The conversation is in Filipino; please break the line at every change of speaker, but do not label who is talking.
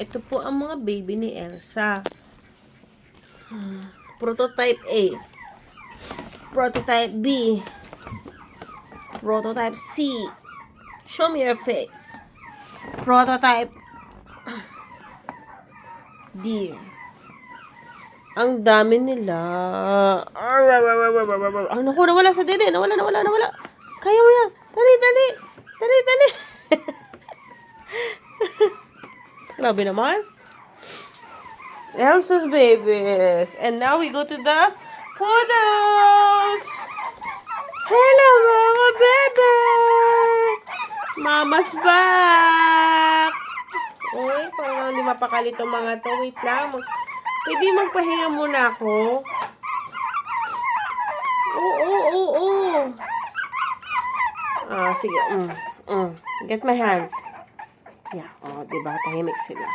Ito po ang mga baby ni Elsa. Prototype A. Prototype B. Prototype C. Show me your face. Prototype D. Ang dami nila. Ang naku, nawala sa dede. Nawala. Kaya mo yan. Dali. Grabe naman. Elsa's babies. And now we go to the poodles. Hello, mga bebe. Mama's back. Uy, parang hindi mapakali itong mga to. Wait lang. Pwede magpahinga muna ako. Oo. Sige. Get my hands. Yeah. Diba? Tahimik sila.